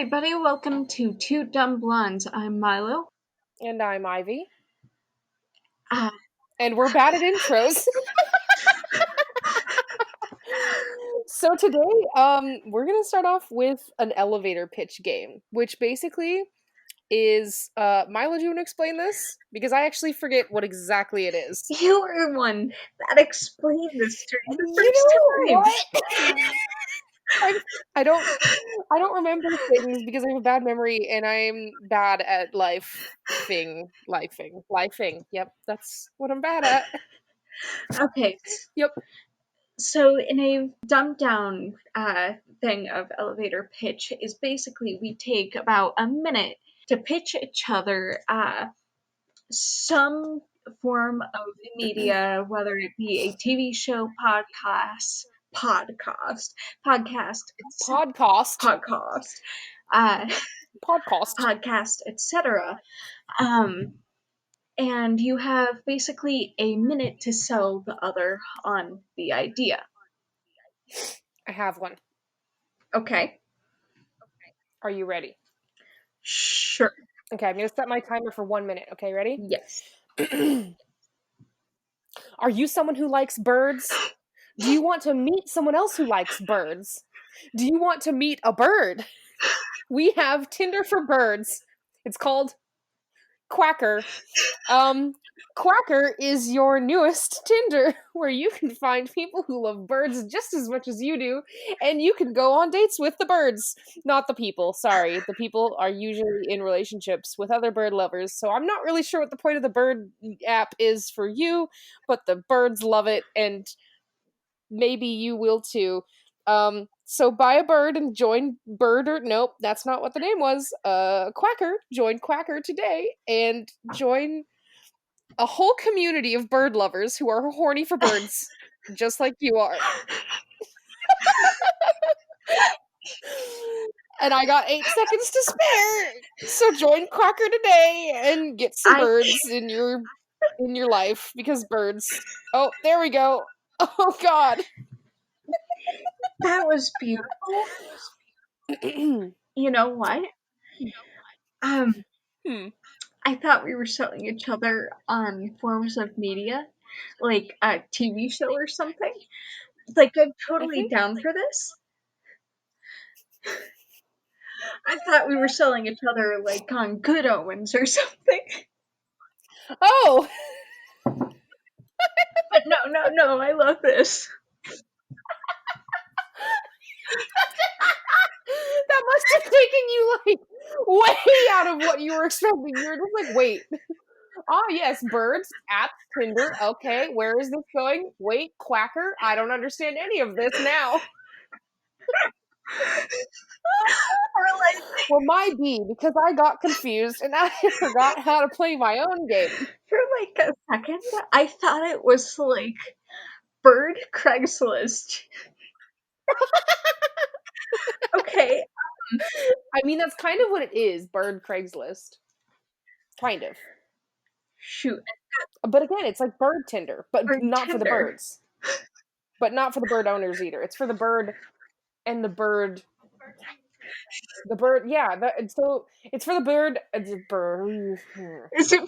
everybody, welcome to Two Dumb Blondes. I'm Milo. And I'm Ivy. Uh, And we're bad at intros. So today, we're gonna start off with an elevator pitch game, which basically is Milo, do you want to explain this? Because I actually forget what exactly it is. you were one that explained this to me the You first know time. what? I don't remember things because I have a bad memory and I'm bad at lifing. Yep, that's what I'm bad at. Okay. Yep. So in a dumbed down thing of elevator pitch is basically we take about a minute to pitch each other some form of media, whether it be a TV show, podcast, uh, podcast, etc. And you have basically a minute to sell the other on the idea. I have one. Okay. Are you ready? Sure. Okay, I'm going to set my timer for 1 minute. Okay, ready? Yes. Are you someone who likes birds? Do you want to meet someone else who likes birds? Do you want to meet a bird? We have Tinder for birds. It's called Quacker. Quacker is your newest Tinder, where you can find people who love birds just as much as you do, and you can go on dates with the birds. Not the people, sorry. The people are usually in relationships with other bird lovers, so I'm not really sure what the point of the bird app is for you, but the birds love it, and maybe you will too. So buy a bird and join nope, that's not what the name was. Quacker. Join Quacker today and join a whole community of bird lovers who are horny for birds, just like you are. And I got 8 seconds to spare, so join Quacker today and get some birds in your life, because birds. Oh, there we go. Oh God. That was beautiful. You know what? I thought we were selling each other on forms of media, like a TV show or something. Like, I'm totally down for this. I thought we were selling each other, like, on Good Omens or something. Oh! But no, I love this. That must have taken you, like, way out of what you were expecting. You were just like, wait. Ah, yes, birds, apps, Tinder. Okay, where is this going? Wait, Quacker? I don't understand any of this now. Well, my B, because I got confused and I forgot how to play my own game. For like a second, I thought it was like Bird Craigslist. Okay. I mean, that's kind of what it is, Bird Craigslist. Kind of. Shoot. But again, it's like Bird Tinder, but Bird not Tinder. For the birds. But not for the bird owners either. It's for the bird and the bird. The bird, yeah. So it's for the bird. Bird. Is it?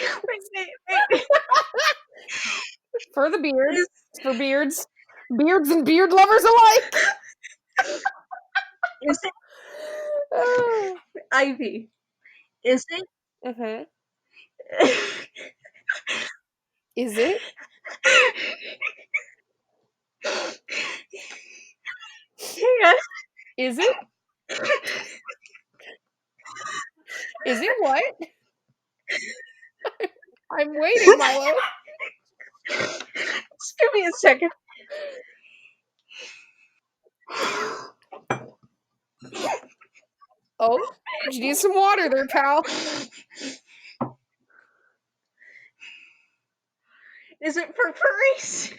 Wait. For the beard. For beards. Beards and beard lovers alike. Is it? Ivy. Is it? Mm-hmm. Is it? Yeah. Is it? Is it what? I'm waiting, Milo. Just give me a second. Oh, you need some water there, pal. Is it for furries?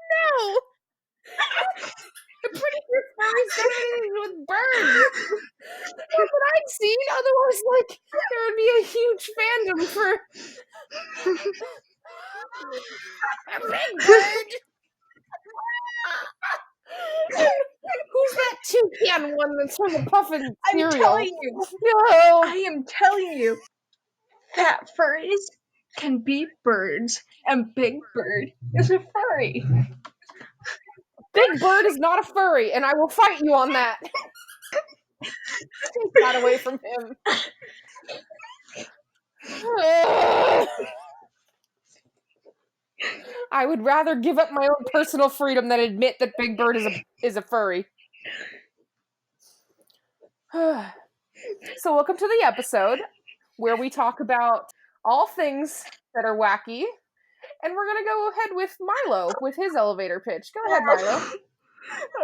No. I'm pretty sure furries don't have anything to do with birds. That's what I'd seen. Otherwise, like, there would be a tan one that's from the puffin I'm cereal. telling you. No. I am telling you that furries can be birds, and Big Bird is a furry. Big Bird is not a furry, and I will fight you on that. Take that away from him. I would rather give up my own personal freedom than admit that Big Bird is a furry. So welcome to the episode where we talk about all things that are wacky, and we're gonna go ahead with Milo with his elevator pitch. Go ahead, Milo.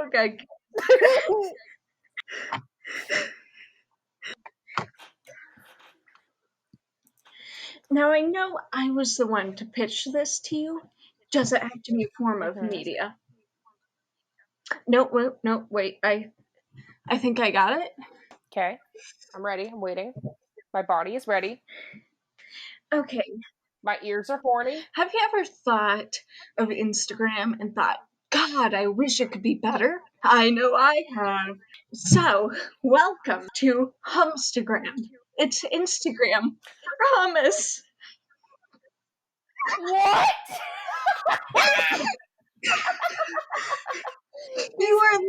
Okay. Now I know I was the one to pitch this to you. Does it have to be a form of media? No, wait. I think I got it. Okay, I'm ready. I'm waiting. My body is ready. Okay. My ears are horny. Have you ever thought of Instagram and thought, God, I wish it could be better? I know I have. So, welcome to Humstagram. It's Instagram for hummus. What? You are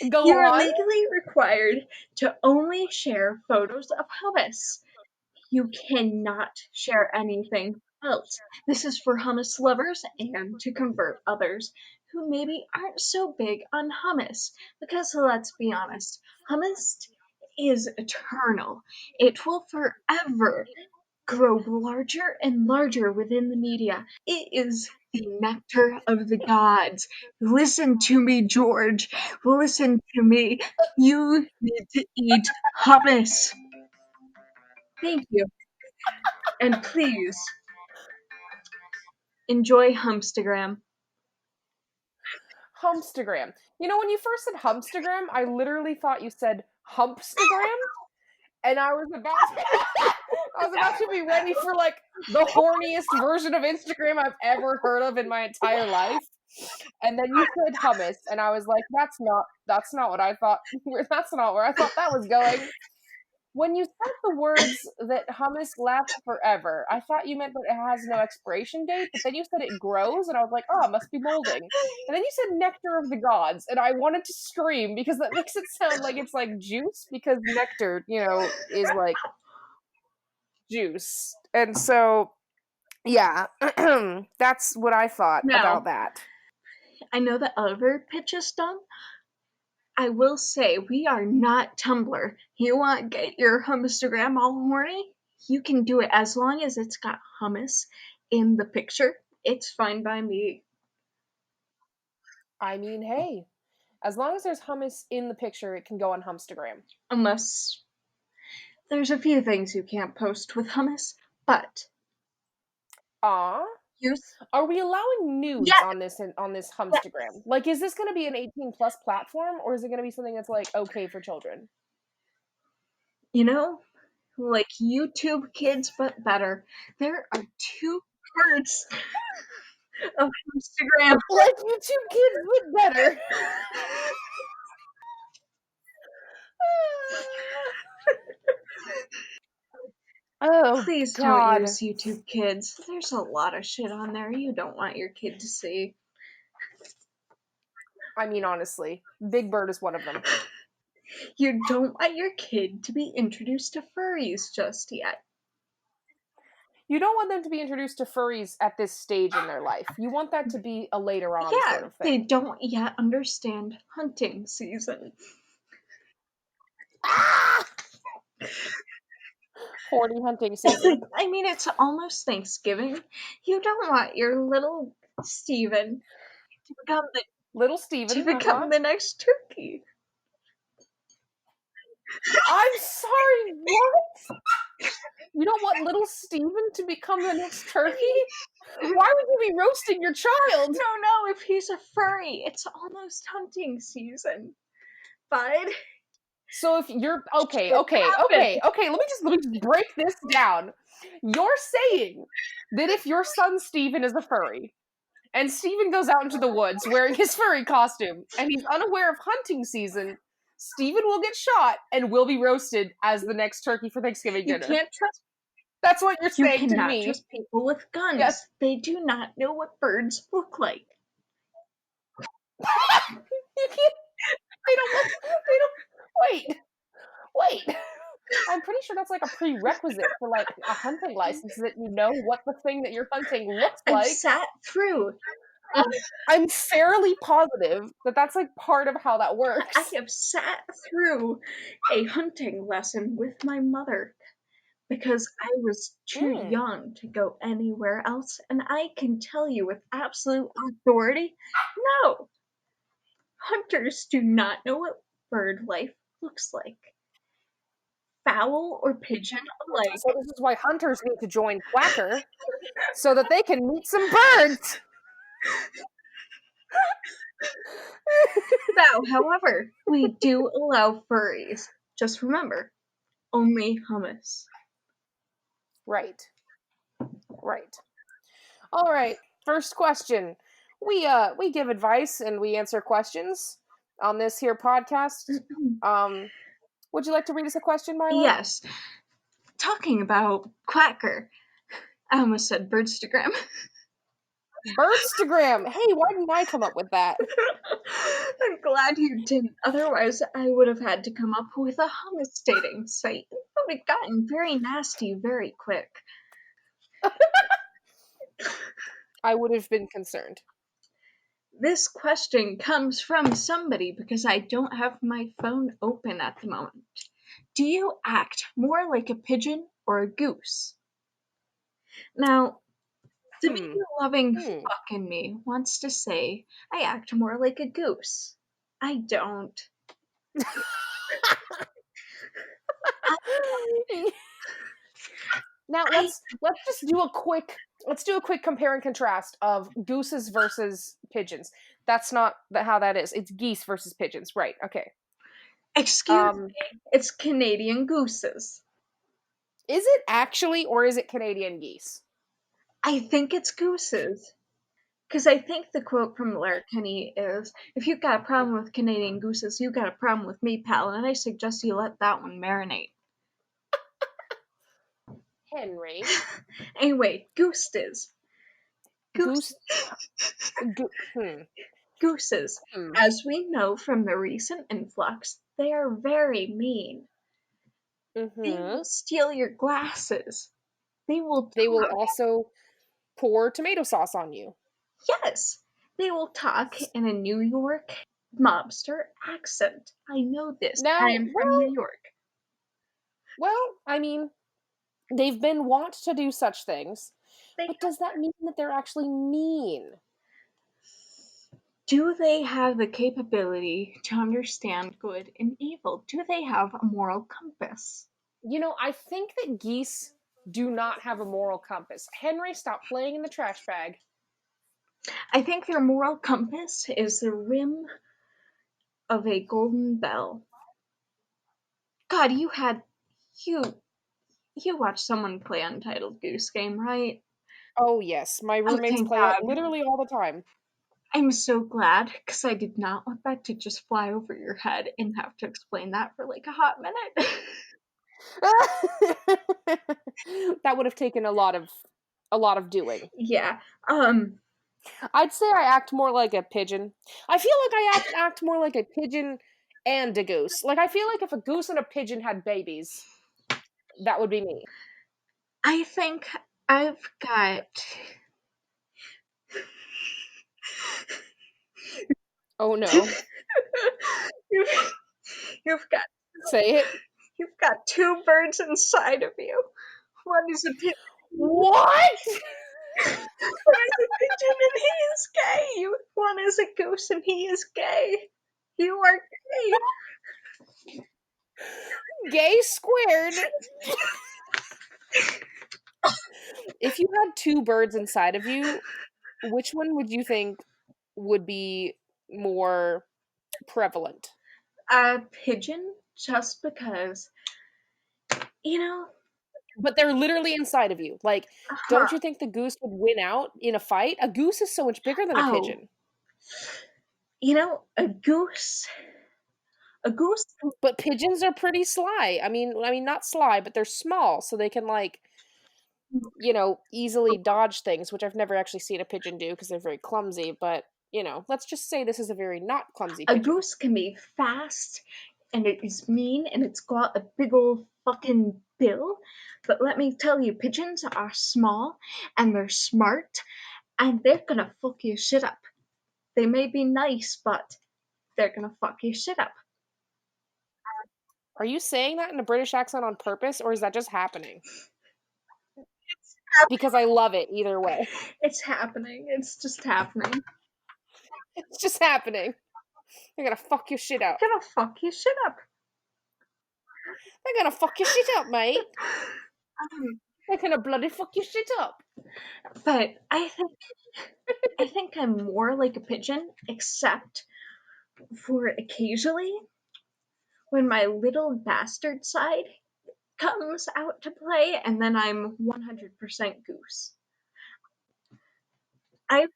Go you are on. legally required to only share photos of hummus. You cannot share anything else. This is for hummus lovers and to convert others who maybe aren't so big on hummus. Because let's be honest, hummus is eternal. It will forever grow larger and larger within the media. It is the nectar of the gods. Listen to me, George. Listen to me. You need to eat hummus. Thank you. And please enjoy Humstagram. Humpstagram. You know, when you first said Humpstagram, I literally thought you said Humpstagram, and I was about to be ready for like the horniest version of Instagram I've ever heard of in my entire life. And then you said hummus, and I was like, that's not what I thought. That's not where I thought that was going. When you said the words that hummus lasts forever, I thought you meant that it has no expiration date, but then you said it grows, and I was like, oh, it must be molding. And then you said nectar of the gods, and I wanted to scream because that makes it sound like it's like juice, because nectar, you know, is like juice. And so, yeah, that's what I thought about Now, that. I know the elevator pitch is done. I will say we are not Tumblr. You want to get your Humstagram all horny? You can do it as long as it's got hummus in the picture. It's fine by me. I mean, hey, as long as there's hummus in the picture, it can go on Humstagram. Unless there's a few things you can't post with hummus, but Aw. use Are we allowing nudes yeah, on this yeah. Humstagram? Like, is this going to be an 18+ platform, or is it going to be something that's like okay for children? You know, like YouTube Kids, but better. There are two parts of Instagram. Like YouTube Kids, but better. Oh Please don't God. use YouTube Kids. There's a lot of shit on there you don't want your kid to see. I mean, honestly, Big Bird is one of them. You don't want your kid to be introduced to furries just yet. You don't want them to be introduced to furries at this stage in their life. You want that to be a later on Yeah, sort of they thing. don't yet understand hunting season. Ah! Horny hunting season. I mean, it's almost Thanksgiving. You don't want your little Steven to become the, Little Steven, the next turkey. I'm sorry, what? You don't want little Steven to become the next turkey? Why would you be roasting your child? No, if he's a furry, it's almost hunting season. Bud. So if you're okay, let me just break this down. You're saying that if your son Steven is a furry, and Steven goes out into the woods wearing his furry costume, and he's unaware of hunting season, Steven will get shot and will be roasted as the next turkey for Thanksgiving You dinner. can't trust That's what you're you saying to cannot me. trust people with Yes. guns. They do not know what birds look like. You can't. They don't look. They don't. Wait. I'm pretty sure that's like a prerequisite for like a hunting license that you know what the thing that you're hunting looks I've like. sat through I'm fairly positive that that's like part of how that I works. have sat through a hunting lesson with my mother because I was too Mm. young to go anywhere else, and I can tell you with absolute authority, no, hunters do not know what bird life looks like. Fowl or pigeon alike. So this is why hunters need to join Quacker so that they can meet some birds. Now, however, we do allow furries. Just remember, only hummus. Right. All right. First question. We give advice and we answer questions on this here podcast. Would you like to read us a question, Milo? Yes, talking about Quacker. I almost said Birdstagram. Birdstagram. Hey, why didn't I come up with that? I'm glad you didn't. Otherwise, I would have had to come up with a hummus dating site. It would have gotten very nasty very quick. I would have been concerned. This question comes from somebody because I don't have my phone open at the moment. Do you act more like a pigeon or a goose? Now, the Hmm. media loving Hmm. fuck in me wants to say I act more like a goose. I don't. Now I let's just do a quick compare and contrast of gooses versus pigeons. That's not how that is. It's geese versus pigeons. Right. Okay. excuse Um me, it's Canadian gooses. is it actually or is it Canadian geese? I think it's gooses. Because I think the quote from Letterkenny is, if you've got a problem with Canadian gooses, you've got a problem with me, pal, and I suggest you let that one marinate. Henry. Anyway, gooses. Goose Goose, hmm. gooses. Hmm. As we know from the recent influx, they are very mean. They will Mm-hmm. steal your glasses. They will They will talk. also pour tomato sauce on you. Yes, they will talk in a New York mobster accent. I know this. I Now, am from New York. I mean, they've been wont to do such things, They but does that mean that they're actually mean? Do they have the capability to understand good and evil? Do they have a moral compass? You know, I think that geese do not have a moral compass. Henry, stop playing in the trash bag. I think their moral compass is the rim of a golden bell. God, you you watched someone play Untitled Goose Game, right? Oh, yes. My Oh, roommates thank play it God. literally all the time. I'm so glad because I did not want that to just fly over your head and have to explain that for like a hot minute. That would have taken a lot of doing. Yeah. I'd say I act more like a pigeon. I feel like I act more like a pigeon and a goose. Like I feel like if a goose and a pigeon had babies, that would be me. I think I've got Oh no. you've, you've got Say it. You've got two birds inside of you. One is a pigeon. What? One is a pigeon and he is gay. One is a goose and he is gay. You are gay. Gay squared. If you had two birds inside of you, which one would you think would be more prevalent? A pigeon, just because, you know, But they're literally inside of you. Like, huh. don't you think the goose would win out in a fight? A goose is so much bigger than a Oh, pigeon. a goose. A goose, But pigeons are pretty sly. I mean, not sly, but they're small, so they can like, easily dodge things, which I've never actually seen a pigeon do because they're very clumsy. But let's just say this is a very not clumsy a pigeon. goose can be fast, and it is mean, and it's got a big old fucking bill. But let me tell you, pigeons are small, and they're smart, and they're gonna fuck your shit up. They may be nice, but they're gonna fuck your shit up. Are you saying that in a British accent on purpose, or is that just happening? Because I love it either way. It's happening. It's just happening. It's just happening. They're gonna fuck your shit up. Gonna fuck your shit up. They're gonna fuck your shit up, mate. Um, They're gonna bloody fuck your shit up. but I think I'm more like a pigeon, except for occasionally when my little bastard side comes out to play, and then I'm 100% goose. I,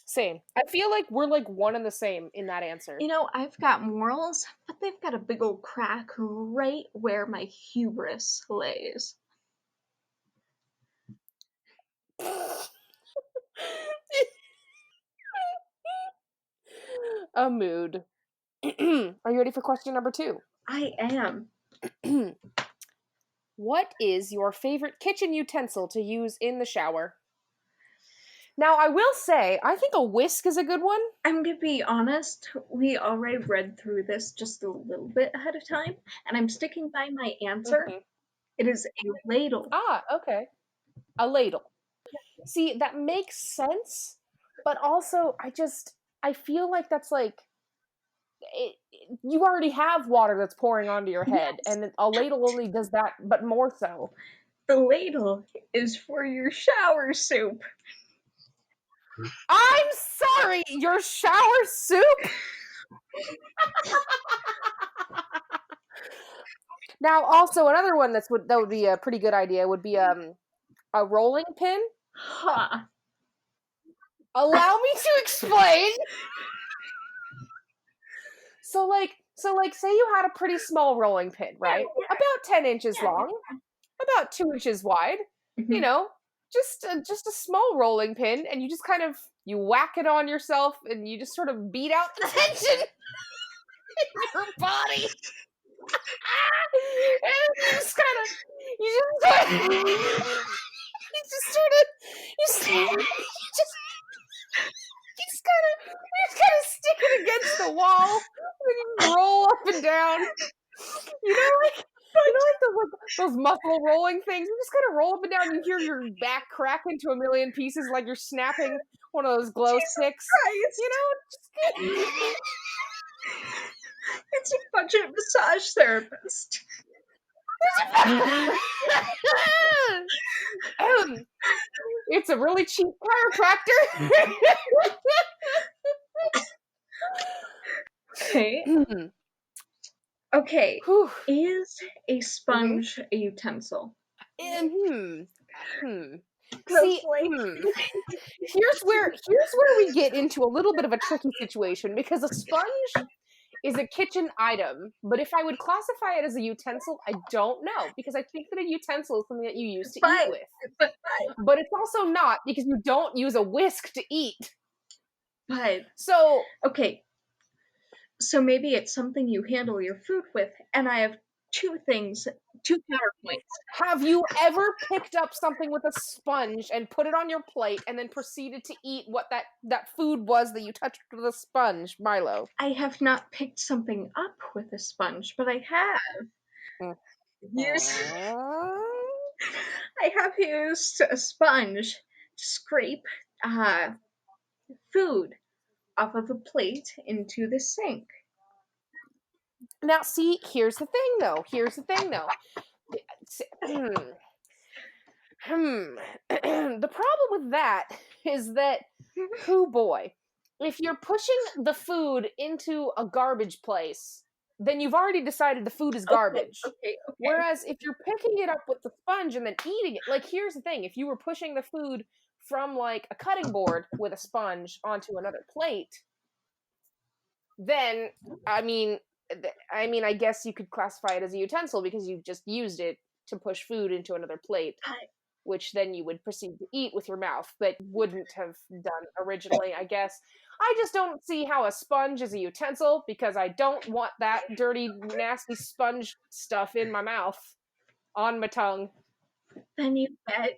Same. I feel like we're like one and the same in that answer. I've got morals, but they've got a big old crack right where my hubris lays. A mood. Are you ready for question number 2? I am. What is your favorite kitchen utensil to use in the shower? Now, I will say, I think a whisk is a good one. I'm gonna be honest, we already read through this just a little bit ahead of time, and I'm sticking by my answer. Mhm. It is a ladle. Ah, okay. A ladle. See, that makes sense, but also I feel like that's like you already have water that's pouring onto your head, Yes, and a ladle only does that, but more so. the ladle is for your shower soup. I'm sorry, your shower soup. Now, also another one that would be a pretty good idea would be a rolling pin. Ha! Allow me to explain. So like, say you had a pretty small rolling pin, right? About 10 inches long, about 2 inches wide. You Mhm. know, just a small rolling pin, and you just kind of you whack it on yourself, and you just sort of beat out the tension in your body. And you just kind of you just sort of you just kind of stick it against the wall, and you just roll up and down. Those muscle rolling things. You just kind of roll up and down. You hear your back crack into a million pieces, like you're snapping one of those glow Jesus sticks. Christ! It's a budget massage therapist. It's a really cheap chiropractor. Okay. Okay. Whew. Is a sponge a utensil? Hmm. Because, See, here's where we get into a little bit of a tricky situation, because a sponge is a kitchen item, but if I would classify it as a utensil, I don't know, because I think that a utensil is something that you use to eat with. but But it's also not, because you don't use a whisk to eat. but So, okay. So maybe it's something you handle your food with, and I have two counterpoints. have you ever picked up something with a sponge and put it on your plate and then proceeded to eat what that food was that you touched with a sponge, Milo? I have not picked something up with a sponge, but I have used I have used a sponge to scrape food off of a plate into the sink. Now, see, here's the thing, though. The problem with that is that, hoo boy, if you're pushing the food into a garbage place, then you've already decided the food is garbage. Okay. Whereas if you're picking it up with the sponge and then eating it, like, here's the thing: if you were pushing the food from like a cutting board with a sponge onto another plate, then I mean, I mean, I guess you could classify it as a utensil because you just used it to push food into another plate, which then you would proceed to eat with your mouth, but wouldn't have done originally, I guess. I just don't see how a sponge is a utensil because I don't want that dirty, nasty sponge stuff in my mouth, on my tongue. Then you get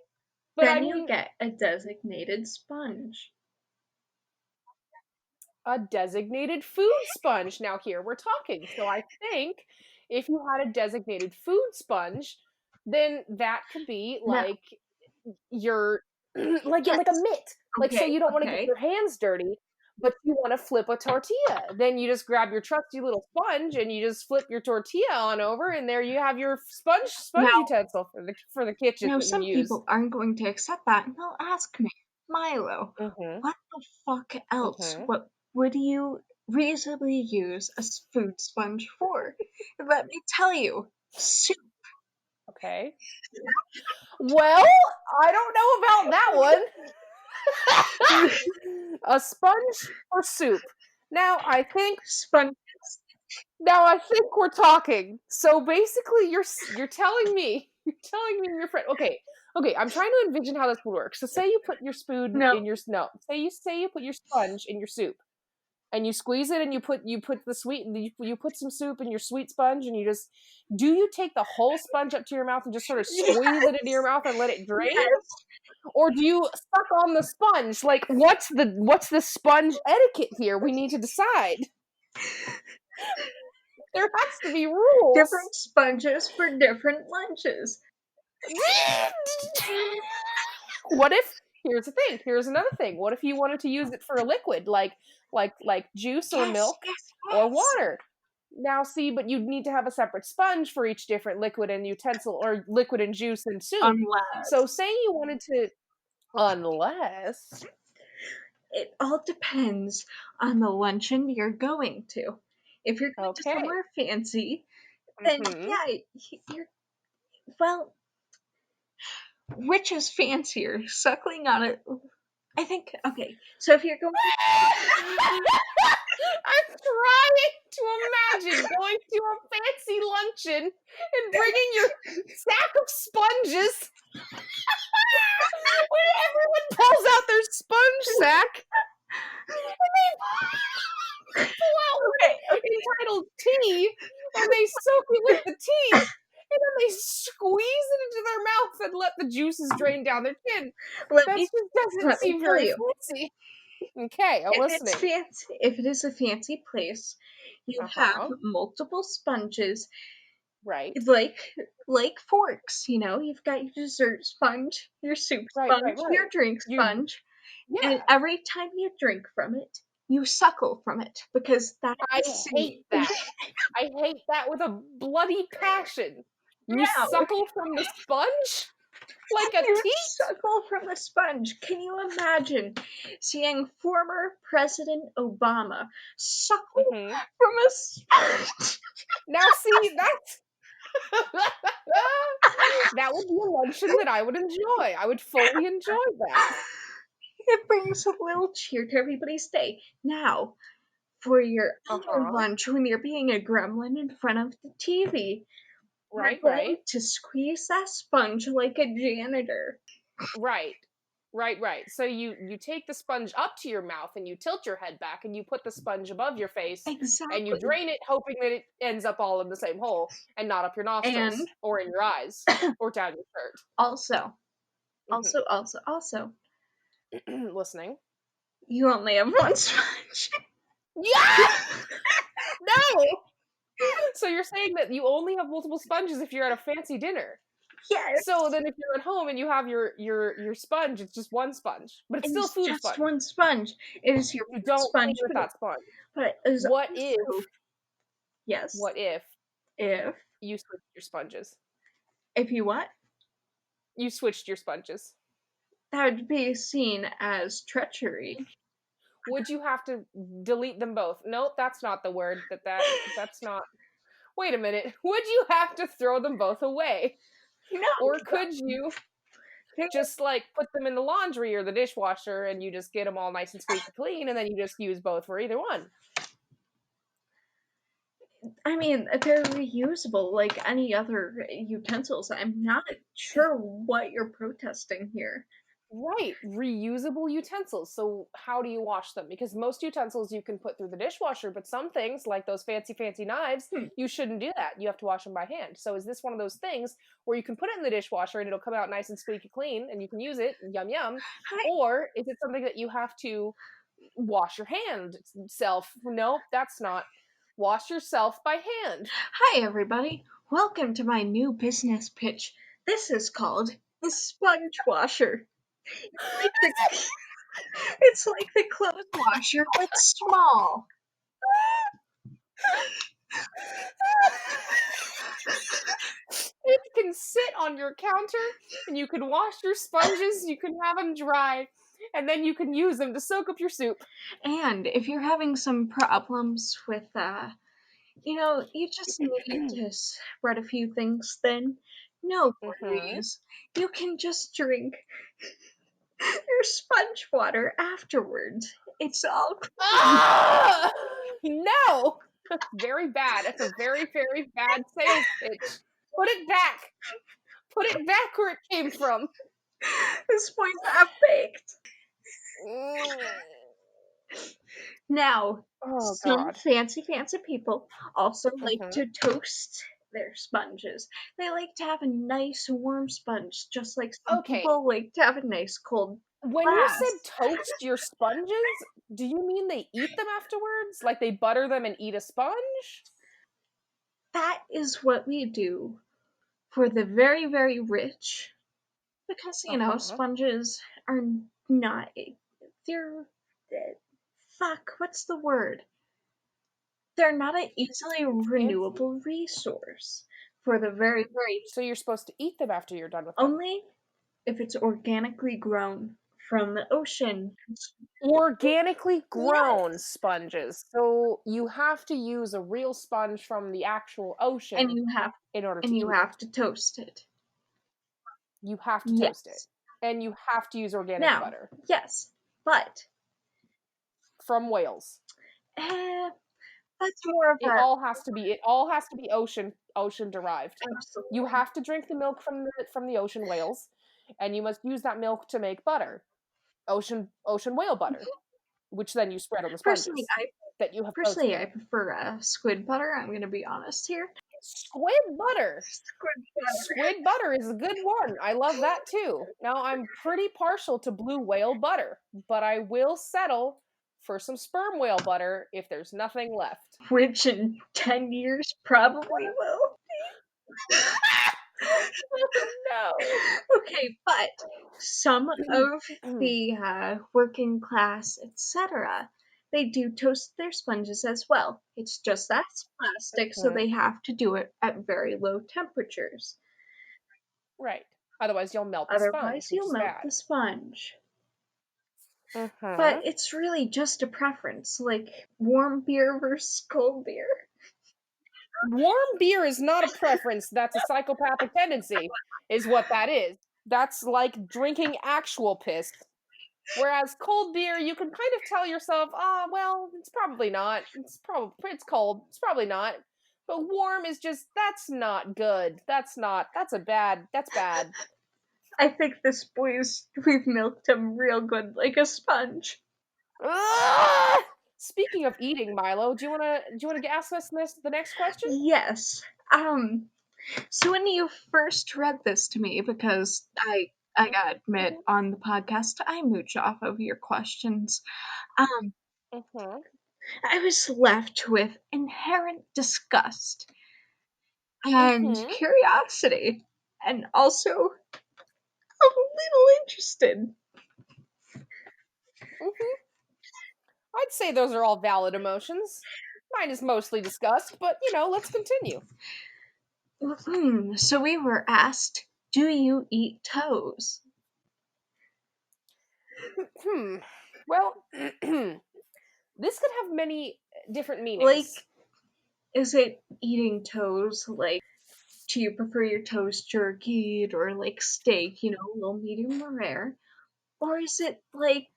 But I then you mean, get a designated sponge. a designated food sponge. Now, here we're talking. So I think if you had a designated food sponge, then that could be No. like your like a Yes. mitt. Like, say Okay. you don't want to get Okay. your hands dirty, but you want to flip a tortilla. Then you just grab your trusty little sponge and you just flip your tortilla on over, and there you have your sponge Now, utensil for the kitchen that you some use. people aren't going to accept that, and they'll ask me, Milo, Mhm. what the fuck else? Mhm. What would you reasonably use a food sponge for? Let me tell you, soup. Okay. Well, I don't know about that one. A sponge for soup. Now I think Sponge. now I think we're talking. So basically you're telling me your friend. Okay. Okay, I'm trying to envision how this would work. So say you put your spoon No. in your no. Say you put your sponge in your soup and you squeeze it and you put the sweet you put some soup in your sweet sponge and you just do you take the whole sponge up to your mouth and just sort of squeeze it into your Yes. mouth and let it drain? Yes. Or do you suck on the sponge? Like, what's the sponge etiquette here? We need to decide. There has to be rules. Different sponges for different lunches. What if here's the thing, here's another thing. What if you wanted to use it for a liquid like juice or Yes, milk yes, or yes. water? Now see, but you'd need to have a separate sponge for each different liquid and utensil or liquid and juice and soup. So Unless say you wanted to unless it all depends on the luncheon you're going to. If you're going to okay. somewhere fancy, then Mhm. yeah, you're well. Which is fancier, suckling on it? I think okay. So if you're going, I'm trying to imagine going to a fancy luncheon and bringing your sack of sponges when everyone pulls out their sponge sack and they pull out one okay, okay, entitled tea and they soak it with the tea and then they squeeze it into their mouth and let the juices drain down their chin. let That me just doesn't let me seem tell very you. fancy. Okay, I'm listening. If it is a fancy place, you Uh have huh. multiple sponges, Right. like forks. You know, you've got your dessert sponge, your soup Right. Right. sponge, your Right. drink You. sponge, and Yeah. every time you drink from it, you suckle from it because that I is hate sweet. that. I hate that with a bloody passion. You Now, suckle from the sponge? Like a you teat? suckle from the sponge. Can you imagine seeing former President Obama suckle Hmm. from a sponge? Now, see, that's. That would be a luncheon that I would enjoy. I would fully enjoy that. It brings a little cheer to everybody's day. Now, for your Uh other huh. lunch when you're being a gremlin in front of the TV, you're Right, going right, to squeeze that sponge like a janitor. right. Right, right. So you take the sponge up to your mouth and you tilt your head back and you put the sponge above your face and you Exactly. drain it, hoping that it ends up all in the same hole and not up your And nostrils or in your eyes or down your also, shirt. also, Listening. you only have one sponge. Yeah! No! So you're saying that you only have multiple sponges if you're at a fancy dinner. So Yes. then if you're at home and you have your sponge, it's just one sponge. But it's It still a is food just sponge. one sponge. It is your You food don't play sponge, with that sponge. but it is What also if yes. what if If you switched your sponges? you what? You switched your sponges. That would be seen as treachery. Would you have to delete them both? Nope, that's not the word. That's not. Wait a minute. Would you have to throw them both away? No, Or could you no. just like put them in the laundry or the dishwasher and you just get them all nice and squeaky clean and then you just use both for either one? I mean, they're reusable like any other utensils. I'm not sure what you're protesting here. Right, reusable utensils. So how do you wash them? Because most utensils you can put through the dishwasher, but some things like those fancy knives, Hmm. you shouldn't do that. You have to wash them by hand. So is this one of those things where you can put it in the dishwasher and it'll come out nice and squeaky clean and you can use it, yum yum, Hi, or is it something that you have to wash your hand self? No, that's not. Wash yourself by hand. hi, everybody. Welcome to my new business pitch. This is called the sponge washer. Like the, it's like the clothes washer, but small. It can sit on your counter and you can wash your sponges, you can have them dry, and then you can use them to soak up your soup. And if you're having some problems with, you just need to spread a few things thin, no Mm-hmm. worries. You can just drink your sponge water afterwards. It's all clean. Ah! No! That's very bad. That's a very, very bad sales pitch. Put it back. Put it back where it came from. This boy's half baked. Mm. Now, Oh some God. fancy people also like Mm-hmm. to toast their sponges. They like to have a nice warm sponge, just like some Okay. people like to have a nice cold When you glass. said toast your sponges, do you mean they eat them afterwards? Like they butter them and eat a sponge? That is what we do for the very, very rich. Because, Uh-huh. sponges are not, they're, fuck, what's the word? They're not an easily Fancy. renewable resource for the very, very, So you're supposed to eat them after you're done with them. only if it's organically grown from the ocean. Organically grown Yes. sponges. So you have to use a real sponge from the actual And ocean you have in order and to you eat it. have to toast it. You have to toast it. Yes. And you have to use organic Now, butter yes, but from whales. eh, that's more of It a all has to be ocean derived. You absolutely. have to drink the milk from the ocean whales and you must use that milk to make butter. Ocean whale butter, which then you spread on the Personally, sponges I that you have personally I toasted. prefer squid butter. I'm gonna be honest here. Squid butter. Squid butter. Squid butter is a good one. I love that too. Now, I'm pretty partial to blue whale butter, but I will settle for some sperm whale butter if there's nothing left. Which in 10 years probably will. Oh Okay, but some of no. the working class, etc., they do toast their sponges as well. It's just that's plastic, so Mhm. they have to do it at very low temperatures. Right. Otherwise, you'll melt the Otherwise, sponge, which you'll is melt bad. the sponge. But Mhm. it's really just a preference, like warm beer versus cold beer. Warm beer is not a preference, that's a psychopathic tendency, is what that is. That's like drinking actual piss. Whereas cold beer, you can kind of tell yourself, ah, well, it's probably not. It's cold. It's probably not. But warm is just that's not good. That's bad. I think this boy's, we've milked him real good like a sponge. Ugh! Speaking of eating, Milo, do you wanna ask us the next question? Yes. Um, so when you first read this to me, because I gotta admit Mhm. on the podcast I mooch off of your questions, um, Mhm. I was left with inherent disgust and Mhm. curiosity, and also a little interested. Mhm. I'd say those are all valid emotions. Mine is mostly disgust, but let's continue. So we were asked, do you eat toes? Hmm. Well, this could have many different Like, meanings. is it eating toes? Like, do you prefer your toes jerkied or like steak, low, medium, or rare? Or is it like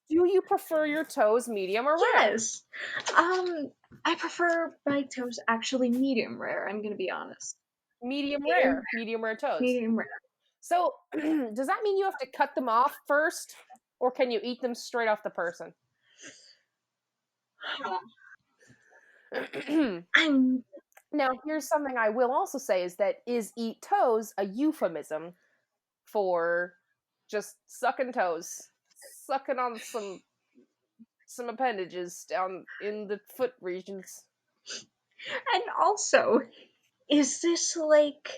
Do you prefer your toes medium or rare? Yes. I prefer my toes actually medium rare, I'm gonna be honest. Medium, Medium rare toes. medium rare. So, does that mean you have to cut them off first, or can you eat them straight off the person? I'm Now, here's something I will also say is that is eat toes a euphemism for just sucking toes, sucking on some appendages down in the foot regions. and also, is this like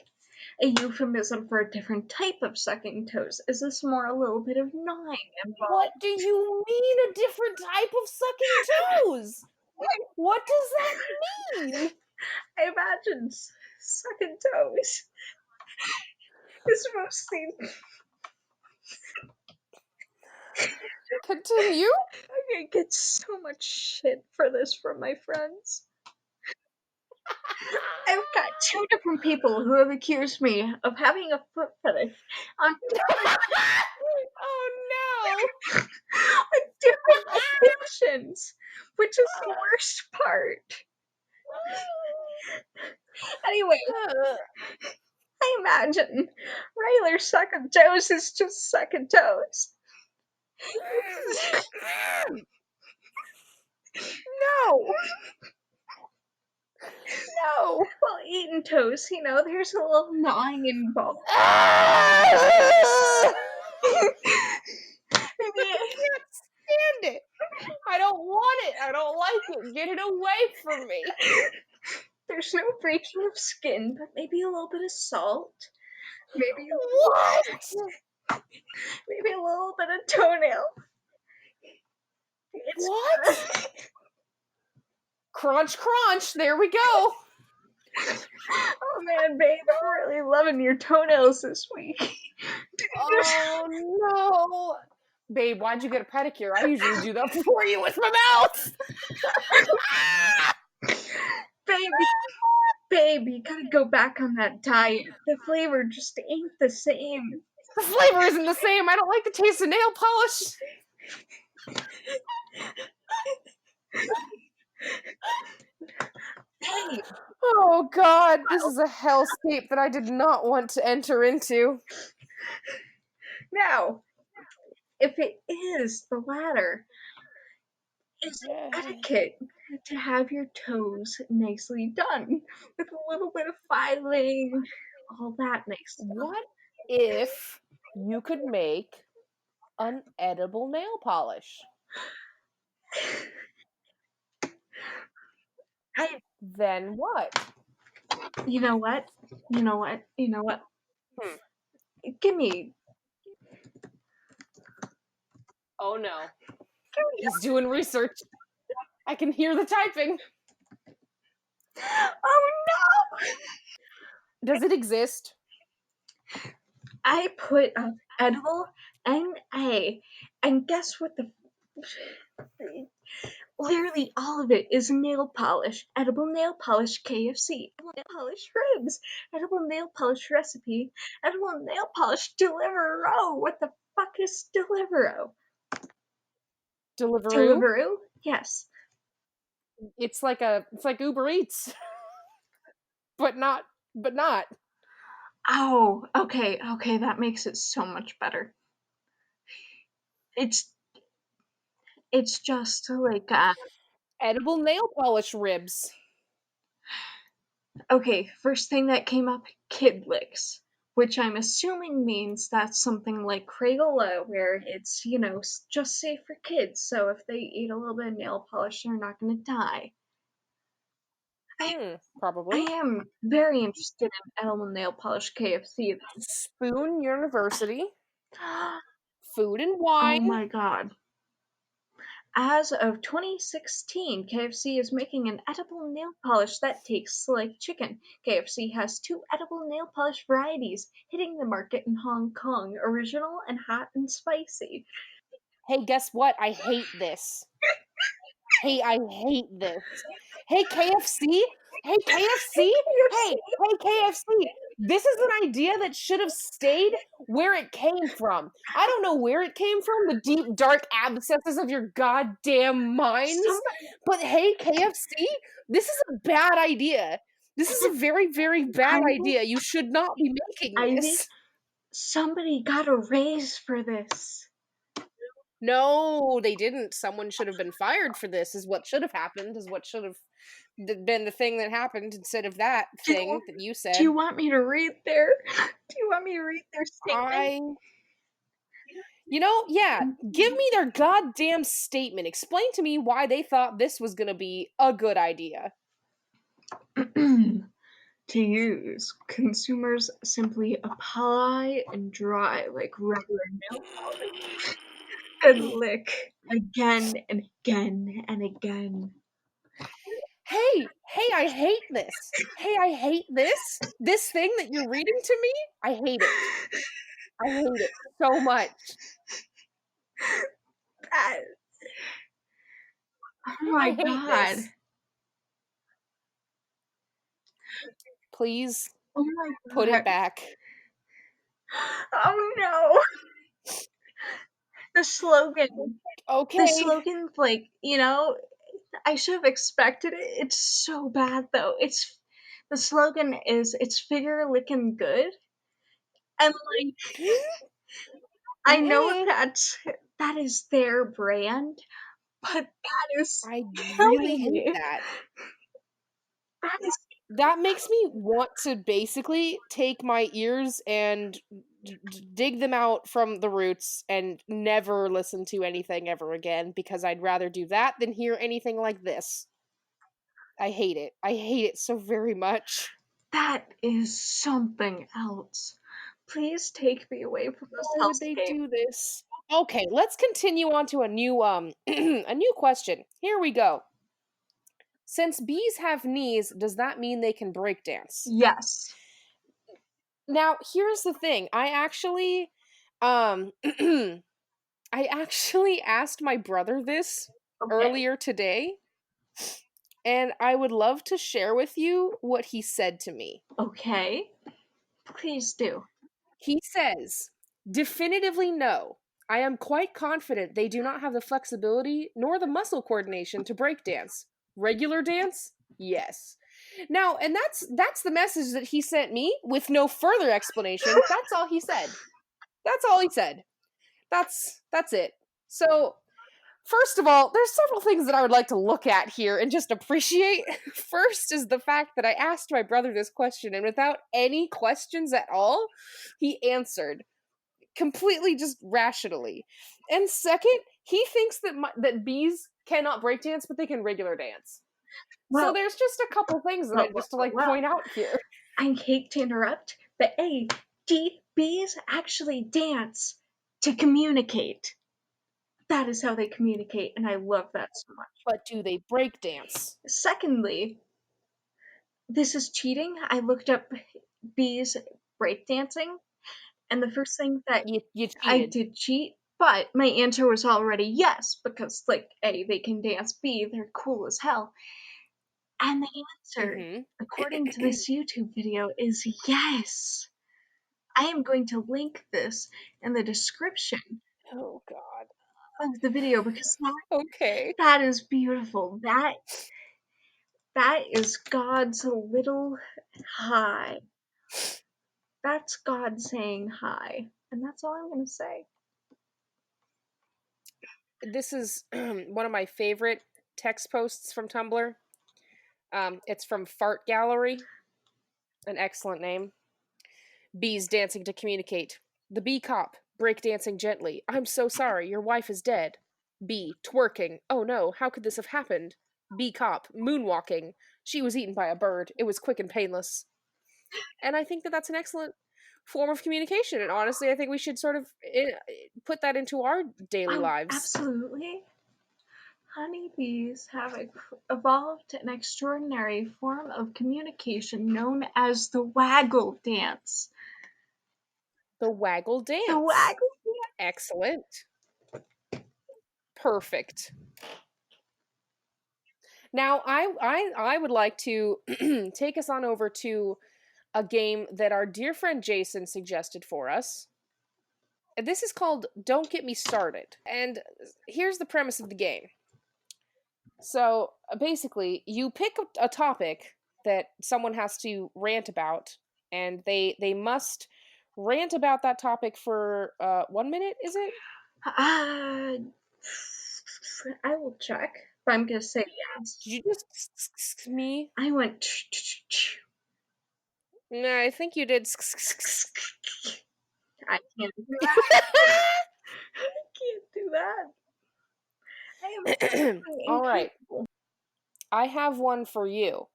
a euphemism for a different type of sucking toes? Is this more a little bit of gnawing What involved? do you mean a different type of sucking toes? What does that mean? I imagine sucking toes is mostly. Continue. I'm gonna get so much shit for this from my friends. I've got two different people who have accused me of having a foot fetish on, Oh on different occasions, which is the worst part. Anyway, no. I imagine regular sucking toes is just sucking toes. No. No. While eating toast, there's a little gnawing involved. Maybe Can't stand it. I don't want it. I don't like it. Get it away from me. there's no breaking of skin, but maybe a little bit of salt. Maybe What? maybe a little bit of toenail. It's What? Crunch, crunch. There we go. Oh man, babe, I'm really loving your toenails this week. Oh no. Babe, why'd you get a pedicure? I usually do that for you with my mouth. Babe, you gotta go back on that diet. The flavor just ain't the same. The flavor isn't the same. I don't like the taste of nail polish. Hey, Oh god, this is a hellscape that I did not want to enter into. now, if it is the latter, is it etiquette to have your toes nicely done with a little bit of filing, all that nice stuff? What if you could make an edible nail polish? I, Then what? you know what? You know what? You know what? Hmm. Give me. Oh no. He's doing research. I can hear the typing. Oh no! Does it exist? I put up edible NA, and guess what the. Literally all of it is nail polish. Edible nail polish KFC. Edible nail polish ribs. Edible nail polish recipe. Edible nail polish Deliveroo. What the fuck is Deliveroo? Deliveroo? Deliveroo? Yes. It's like Uber Eats. but not. Oh, okay, that makes it so much better. It's just like Edible nail polish ribs. okay, first thing that came up, kid licks, which I'm assuming means that's something like Crayola, where it's, just safe for kids, so if they eat a little bit of nail polish, they're not going to die. I Probably. am very interested in edible nail polish KFC. Spoon University. Food and Oh wine. my god. As of 2016, KFC is making an edible nail polish that tastes like chicken. KFC has 2 edible nail polish varieties hitting the market in Hong Kong, original and hot and spicy. Hey, guess what? I hate this. Hey, I hate this. Hey, KFC. Hey, KFC. KFC, Hey, KFC. This is an idea that should have stayed where it came from. I don't know where it came from, the deep, dark abscesses of your goddamn minds. Somebody, But hey, KFC, this is a bad idea. This is a very, very bad Ivy, idea. You should not be making Ivy, this. somebody got a raise for this. No, they didn't. Someone should have been fired for this, is what should have happened, is what should have been the thing that happened instead of that Do, thing that you do you said. want me to read their? Do you want me to read their statement? I yeah, give me their goddamn statement. Explain to me why they thought this was gonna be a good idea. To use, consumers simply apply and dry like regular nail polish and lick again and again and again. Hey, I hate this. Hey, I hate this. This thing that you're reading to me, I hate it. I hate it so much. That, oh my I hate god. this. Please Oh my put god. it back. Oh no. The slogan. The Okay. slogan's like, I should have expected it. It's so bad though. The slogan is it's figure licking good. And like I know Mm-mm. that is their brand, but that is I really killing hate me. that. That is That makes me want to basically take my ears and dig them out from the roots and never listen to anything ever again because I'd rather do that than hear anything like this. I hate it. I hate it so very much. that is something else. Please take me away from this Why would they hellscape. do this? Okay, let's continue on to a new a new question. Here we go. Since bees have knees, does that mean they can break dance? Yes. Now, here's the thing. Um I actually asked my brother this Okay. earlier today, and I would love to share with you what he said to me. Okay. Please do. He says, definitively no. I am quite confident they do not have the flexibility nor the muscle coordination to break dance. Regular dance? Yes. Now, and that's the message that he sent me with no further explanation. That's all he said. That's all he said. That's it. So, first of all, there's several things that I would like to look at here and just appreciate. First is the fact that I asked my brother this question, and without any questions at all, he answered completely just rationally. And second, he thinks that bees cannot break dance, but they can regular dance. So Well, there's just a couple things that I just to well. point out here. I hate to interrupt, but bees actually dance to communicate. That is how they communicate, and I love that so much. But do they break dance? Secondly, this is cheating. I looked up bees breakdancing, and the first thing that You I cheated. did cheat, but my answer was already yes, because, like, A, they can dance, B, they're cool as hell. And the answer, Mm-hmm. according to this YouTube video, is yes. I am going to link this in the description Oh God. of the video because Okay. that is beautiful. That is God's little hi. That's God saying hi. And that's all I'm gonna say. This is one of my favorite text posts from Tumblr. It's from Fart Gallery, an excellent name. Bees dancing to communicate. The bee cop, breakdancing gently. I'm so sorry, your wife is dead. Bee, twerking. Oh no, how could this have happened? Bee cop, moonwalking. She was eaten by a bird. It was quick and painless. And I think that that's an excellent form of communication. And honestly, I think we should sort of put that into our daily Oh, lives. absolutely. Honeybees have evolved an extraordinary form of communication known as the waggle dance. The waggle The dance. waggle dance. Excellent. Perfect. Now, I would like to take us on over to a game that our dear friend Jason suggested for us. This is called Don't Get Me Started. And here's the premise of the game. So basically, you pick a topic that someone has to rant about, and they must rant about that topic for 1 minute. Is it? Uh, I will check, but I'm gonna say Did yes. you just me? I went. No, I think you did. I can't do that. I can't do that. I am fucking All right, incapable. I have one for you.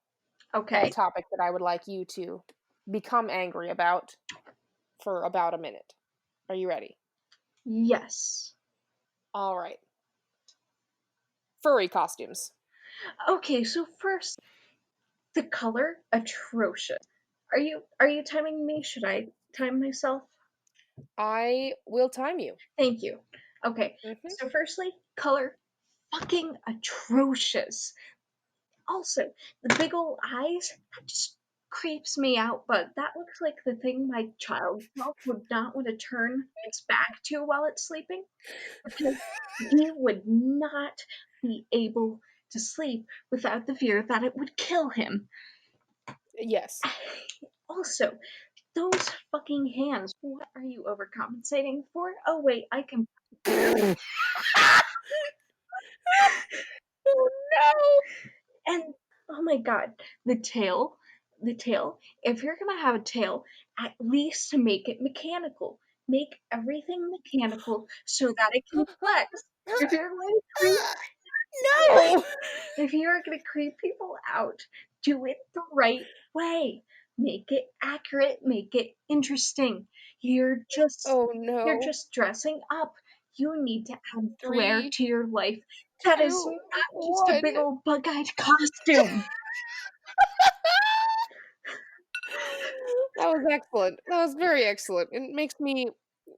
A Okay. topic that I would like you to become angry about for about a minute. Are you ready? Yes. All right. Furry costumes. Okay, so first, the color atrocious. Are you timing me? Should I time myself? I will time you. Thank you. Okay. Hmm. So firstly, color fucking atrocious. Also, the big ol' eyes, that just creeps me out, but that looks like the thing my child self would not want to turn its back to while it's sleeping, because he would not be able to sleep without the fear that it would kill him. Yes. Also, those fucking hands, what are you overcompensating for? Oh wait, I can. Oh no! And oh my god, the tail, the tail. If you're gonna have a tail, at least make it mechanical. Make everything mechanical so that it can flex. If you're going to creep, No! if you are going to creep people out, do it the right way. Make it accurate. Make it interesting. You're just Oh you're no. just dressing up. You need to add flair Three, to your life. That is two, not just a one. big old bug-eyed costume. That was excellent. That was very excellent. It makes me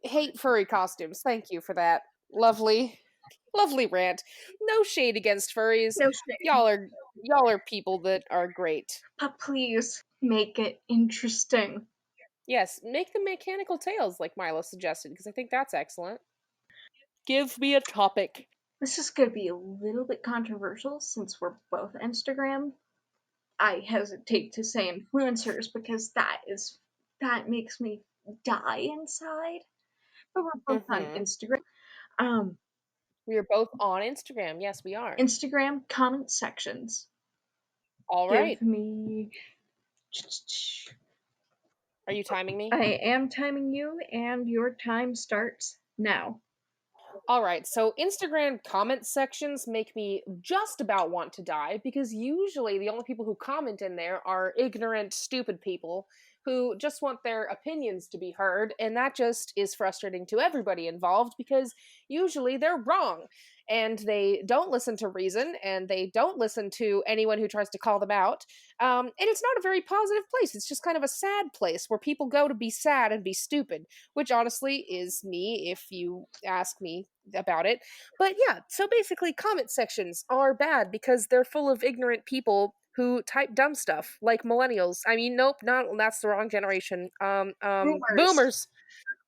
hate furry costumes. Thank you for that. Lovely, lovely rant. No shade against furries. No shade. Y'all are people that are great. But please make it interesting. Yes, make them mechanical tails like Milo suggested because I think that's excellent. Give me a topic. This is going to be a little bit controversial since we're both Instagram. I hesitate to say influencers because that makes me die inside. But we're both on Mhm. Instagram. Um, We are both on Instagram. Yes, we are. Instagram comment sections. All Give right. me. Are you timing me? I am timing you, and your time starts now. All right, so Instagram comment sections make me just about want to die because usually the only people who comment in there are ignorant, stupid people who just want their opinions to be heard, and that just is frustrating to everybody involved because usually they're wrong and they don't listen to reason and they don't listen to anyone who tries to call them out. And it's not a very positive place. It's just kind of a sad place where people go to be sad and be stupid, which honestly is me if you ask me about it. But yeah, so basically, comment sections are bad because they're full of ignorant people who type dumb stuff like millennials. I mean, nope, not that's the wrong generation. Boomers. Boomers.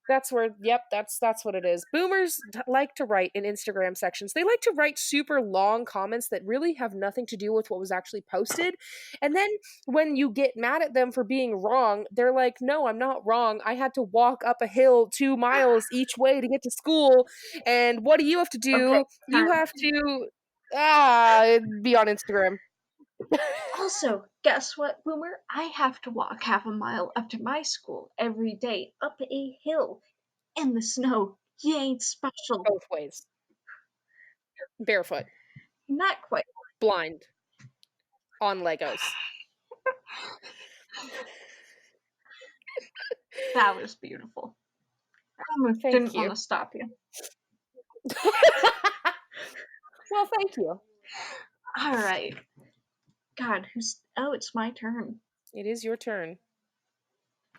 That's where, yep, that's what it is. Boomers like to write in Instagram sections. They like to write super long comments that really have nothing to do with what was actually posted. And then when you get mad at them for being wrong, they're like, "No, I'm not wrong. I had to walk up a hill 2 miles each way to get to school. And what do you have to Okay, do? You time. have to be on Instagram." Also, guess what, Boomer? I have to walk half a mile up to my school every day up a hill in the snow. You ain't special. Both ways. Barefoot, Not quite. blind, on Legos. That was beautiful. I almost Thank didn't want you. to stop you. Well, thank you. All right. God, who's. Oh, it's my turn. It is your turn.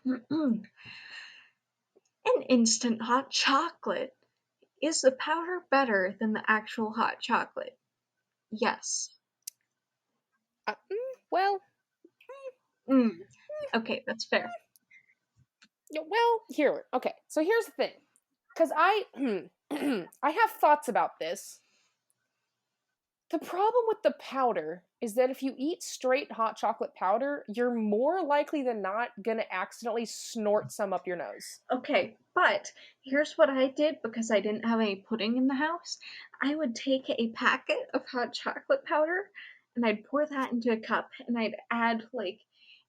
An instant hot chocolate. Is the powder better than the actual hot chocolate? Yes. Well, Okay, that's fair. Well, here. Okay, so here's the thing. Because I have thoughts about this. The problem with the powder is that if you eat straight hot chocolate powder, you're more likely than not gonna accidentally snort some up your nose. Okay, but here's what I did because I didn't have any pudding in the house. I would take a packet of hot chocolate powder and I'd pour that into a cup and I'd add like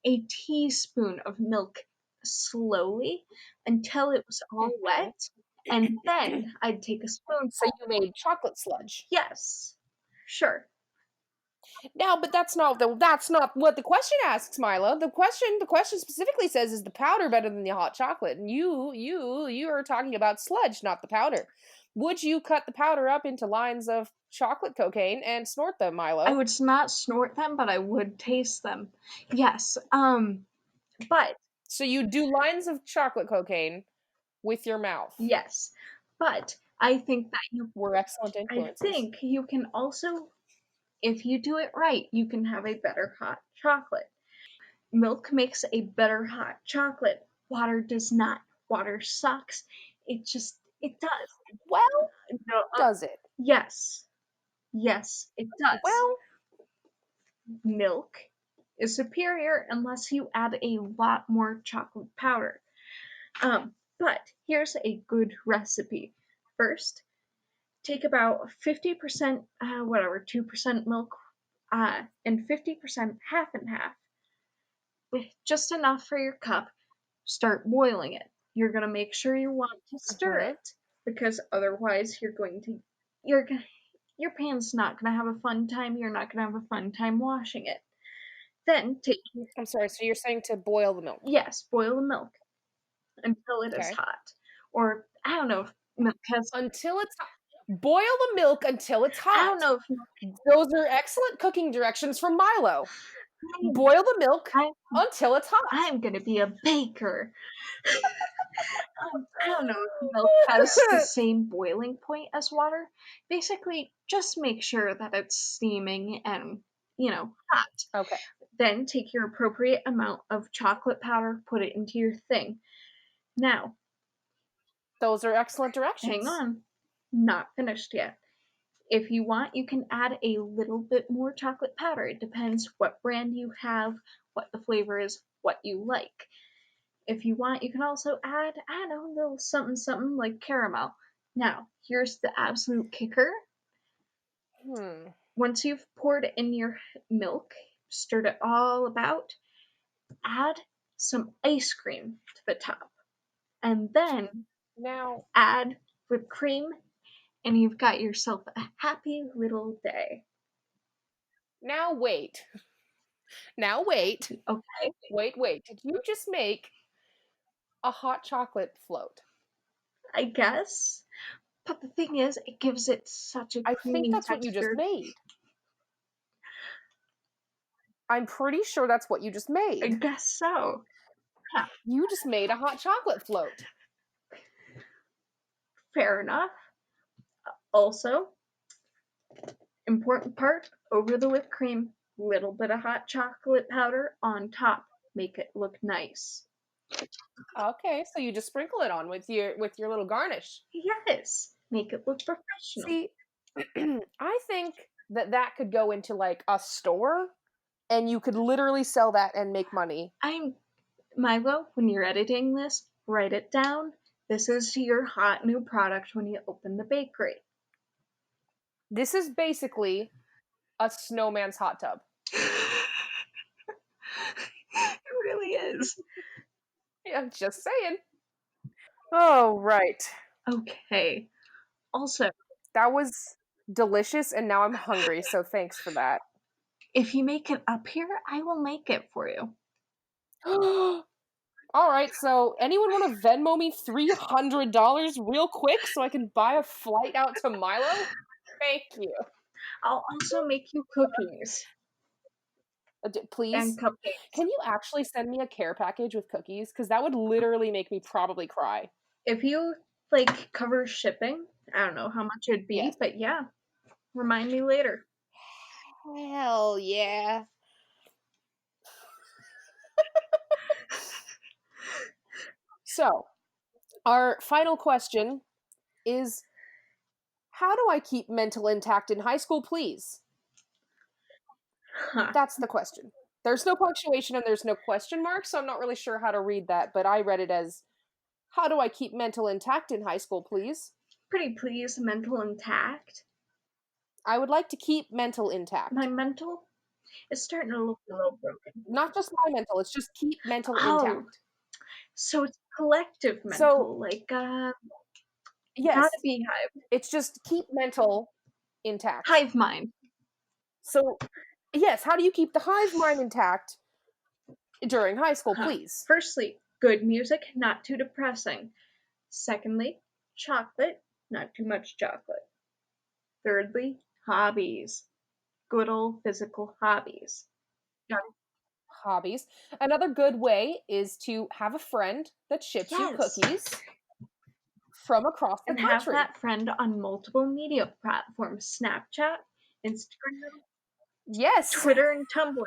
a teaspoon of milk slowly until it was all Mhm. wet. And then I'd take a So spoonful. you made chocolate sludge. Yes, sure. Now, but that's not what the question asks, Mila. The question specifically says, is the powder better than the hot chocolate? And you are talking about sludge, not the powder. Would you cut the powder up into lines of chocolate cocaine and snort them, I Milo? would not snort them, but I would taste them. Yes. But So you do lines of chocolate cocaine with your mouth. yes. But I think that We're excellent I influences. think you can also, if you do it right, you can have a better hot chocolate. Milk makes a better hot chocolate. Water does not. Water sucks. It does. Well, No, does it? yes. Yes, it does. Well, Milk is superior unless you add a lot more chocolate powder. But here's a good recipe. First, take about 50%, whatever, 2% milk, and 50% half and half, with just enough for your cup. Start boiling it. You're gonna make sure you want to stir mhm. it because otherwise you're your pan's not gonna have a fun time. You're not gonna have a fun time washing it. Then take I'm sorry. So you're saying to boil the milk? yes, boil the milk until it is Okay. hot, or I don't know if milk has. Until it's hot. Boil the milk until it's I don't hot. know if milk. Those are excellent cooking directions from Milo. I'm, Boil the milk I'm until it's hot. I'm gonna be a baker. I don't know if milk has the same boiling point as water. Basically, just make sure that it's steaming and, hot. Okay. Then take your appropriate amount of chocolate powder, put it into your thing. Now, Those are excellent hang directions. on, not finished yet. If you want, you can add a little bit more chocolate powder. It depends what brand you have, what the flavor is, what you like. If you want, you can also add, I don't know, a little something something like caramel. Now, here's the absolute kicker. Hmm. Once you've poured in your milk, stirred it all about, add some ice cream to the top. And then Now, add whipped cream, and you've got yourself a happy little day. now wait. Now wait. Okay? Wait. Did you just make a hot chocolate float? I guess. But the thing is, it gives it such a I think creamy that's what you just texture. made. I'm pretty sure that's what you just I made. guess so. Huh, You just made a hot chocolate float. fair enough. Also, important part over the whipped cream, little bit of hot chocolate powder on top. Make it look nice. Okay, so you just sprinkle it on with your little garnish. Yes, make it look professional. See, I think that could go into like a store and you could literally sell that and make money. I'm Milo, when you're editing this, write it down. This is your hot new product when you open the bakery. This is basically a snowman's hot tub. It really is. Yeah, just saying. Oh, right. Okay. Also, That was delicious and now I'm hungry, so thanks for that. if you make it up here, I will make it for you. All right, so anyone want to Venmo me $300 real quick so I can buy a flight out to Milo? Thank you. I'll also make you cookies and Please, cupcakes. can you actually send me a care package with cookies? Because that would literally make me probably cry. If you cover shipping, I don't know how much it'd be, Yes. but yeah, remind me later. Hell yeah. So, our final question is, how do I keep mental intact in high school, please? Huh. That's the question. There's no punctuation and there's no question mark, so I'm not really sure how to read that, but I read it as, how do I keep mental intact in high school, please? Pretty please, mental intact. I would like to keep mental My intact. mental is starting to look a little broken. Not just my mental, it's just keep mental Oh, intact. so it's collective So, mental, like not a yes, beehive. it's just keep mental intact. Hive mind. So, yes, how do you keep the hive mind intact during high school, Huh. please? Firstly, good music, not too depressing. Secondly, chocolate, not too much chocolate. Thirdly, hobbies. Good old physical hobbies. Yeah. Hobbies. Another good way is to have a friend that ships you Yes. cookies from across the And have country. that friend on multiple media platforms: Snapchat, Instagram, Yes. Twitter, and Tumblr.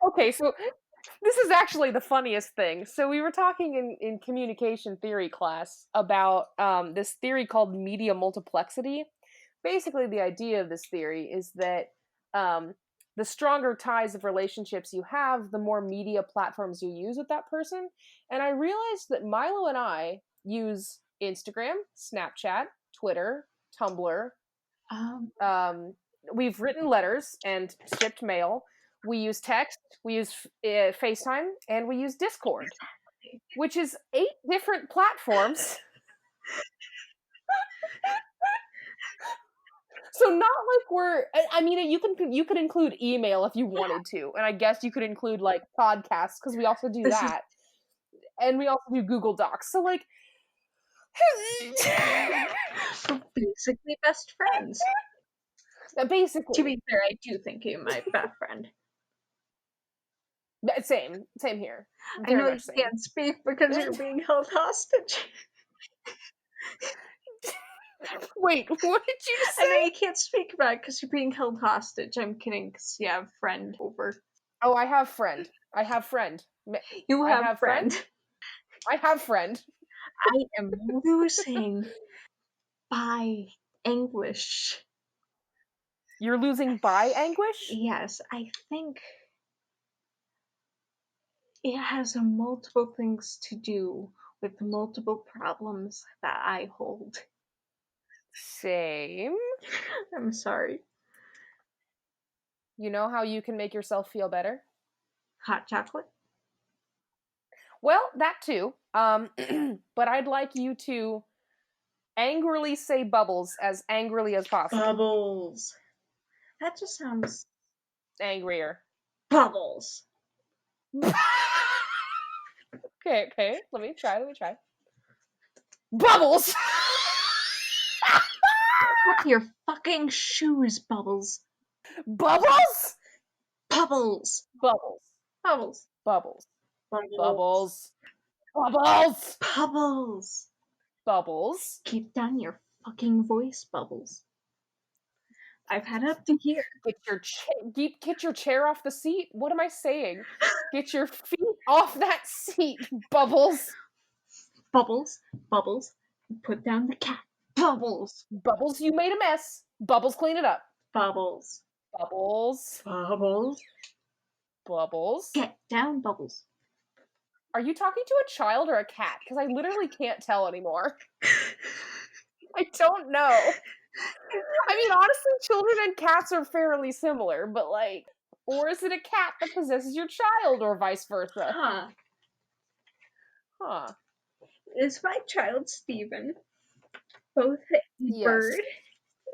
Okay, so this is actually the funniest thing. So we were talking in communication theory class about this theory called media multiplexity. Basically, the idea of this theory is that um, the stronger ties of relationships you have, the more media platforms you use with that person. And I realized that Milo and I use Instagram, Snapchat, Twitter, Tumblr. Um, Um, we've written letters and shipped mail. We use text, we use FaceTime, and we use Discord, which is 8 different platforms. So not like I mean, you could include email if you wanted to, and I guess you could include like podcasts because we also do this is that, and we also do Google Docs. So like, basically best friends. To basically, be fair, I do think you're my best friend. same here, I very know you much same. can't speak because you're being held hostage. Wait, what did you just I know say? you can't speak about it because you're being held hostage. I'm kidding, because you have friend over. Oh, I have friend. I have friend. You I have have friend. friend. I have friend. I am losing by English. You're losing by anguish? Yes, I think it has multiple things to do with multiple problems that I hold. Same. I'm sorry. You know how you can make yourself feel better? Hot chocolate? Well, that too. But I'd like you to angrily say bubbles as angrily as possible. Bubbles. That just sounds. Angrier. Bubbles. Okay. Let me try. Bubbles! Off your fucking shoes, Bubbles. Bubbles! Bubbles. Bubbles. Bubbles. Bubbles. Bubbles. Bubbles. Bubbles! Bubbles. Bubbles. Keep down your fucking voice, Bubbles. I've had up to here. Get your chair off the seat. What am I saying? Get your feet off that seat, Bubbles. Bubbles. Bubbles. Put down the cat. Bubbles. Bubbles, you made a mess. Bubbles, clean it up. Bubbles. Bubbles. Bubbles. Bubbles. Get down, Bubbles. Are you talking to a child or a cat? Because I literally can't tell anymore. I don't know. I mean, honestly, children and cats are fairly similar, but like, or is it a cat that possesses your child, or vice versa? Huh. Huh. Is my child Steven both a Yes. bird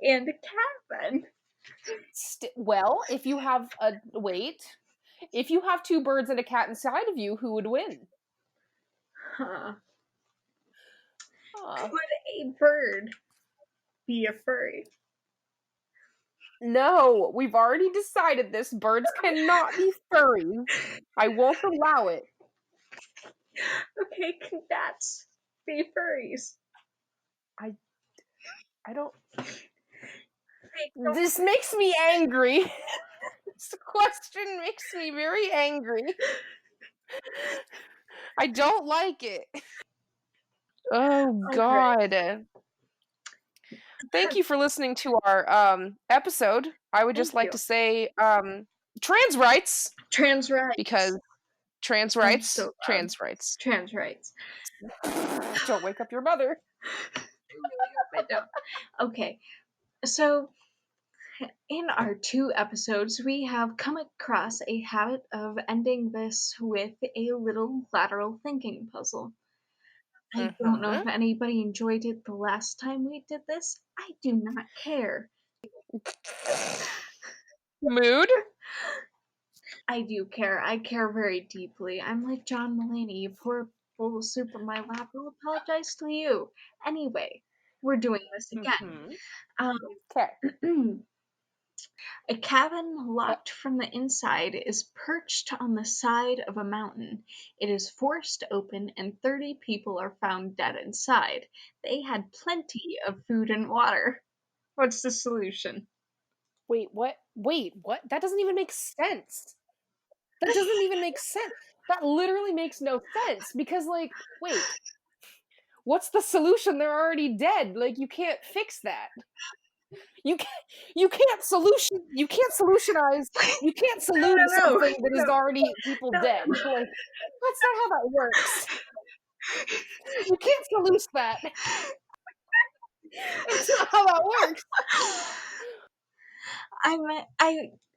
and a cat then? Well, if you have a wait, if you have 2 birds and a cat inside of you, who would win? Huh. Huh. Could a bird be a furry? No, we've already decided this. Birds cannot be furry. I won't allow it. Okay, can bats be furries? I I don't. Don't This makes me angry. This question makes me very angry. I don't like it. Oh, Okay. God. Thank you for listening to our episode. I would just Thank like you. to say trans rights, Trans because rights. trans I'm rights, so loud. trans rights. Trans rights. Don't wake up your mother. I really hope I don't. Okay. So, in our 2 episodes, we have come across a habit of ending this with a little lateral thinking puzzle. I don't know if Mm-hmm. anybody enjoyed it the last time we did this. I do not care. Mood? I do care. I care very deeply. I'm like John Mulaney. You pour a bowl of soup on my lap, I'll apologize to you. Anyway, we're doing this again. Mm-hmm. Um, Okay. a cabin locked from the inside is perched on the side of a mountain. It is forced open, and 30 people are found dead inside. They had plenty of food and water. What's the solution? Wait, what? Wait, what? That doesn't even make sense. That doesn't even make sense. That literally makes no sense because, like, wait, what's the solution? They're already dead. Like, you can't fix that. You can't. You can't solutionize. You can't No, salute no, something that is no, already people no, dead. Like, that's not how that works. You can't salute that. That's not how that works.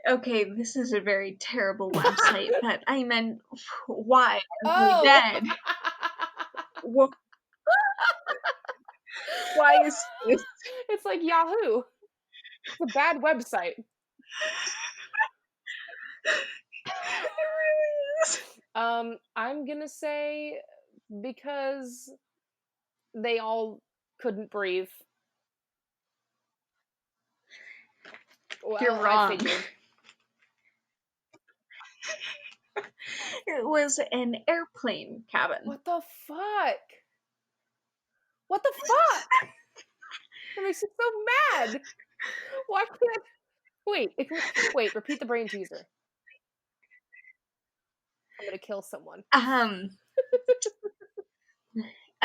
Okay, this is a very terrible website, but I meant, why are they Oh. dead? Wh- Why is this? It's like Yahoo. It's a bad website. It really is. I'm gonna say because they all couldn't breathe. You're Well, I wrong. figured. It was an airplane cabin. What the fuck? What the fuck? That makes me so mad. Why can't? Wait. Repeat the brain teaser. I'm gonna kill someone. A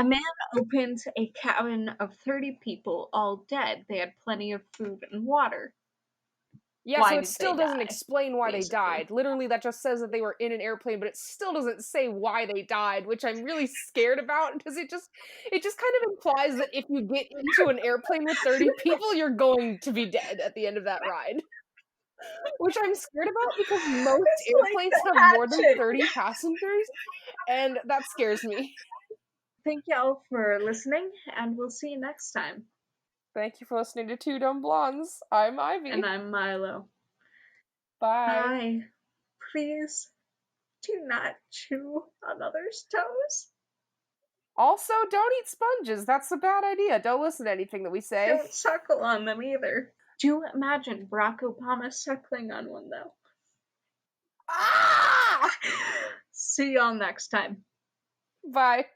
man opens a cabin of 30 people, all dead. They had plenty of food and water. Yeah, Why so it did they still doesn't die? explain why they Basically. died. Literally, that just says that they were in an airplane, but it still doesn't say why they died, which I'm really scared about because it just kind of implies that if you get into an airplane with 30 people, you're going to be dead at the end of that ride. Which I'm scared about because most It's like airplanes the have more than hatchet. 30 passengers, and that scares me. Thank y'all for listening, and we'll see you next time. Thank you for listening to Two Dumb Blondes. I'm Ivy. And I'm Milo. Bye. Bye. Please do not chew on others' toes. Also, don't eat sponges. That's a bad idea. Don't listen to anything that we say. Don't suckle on them either. Do imagine Barack Obama suckling on one, though. Ah! See y'all next time. Bye.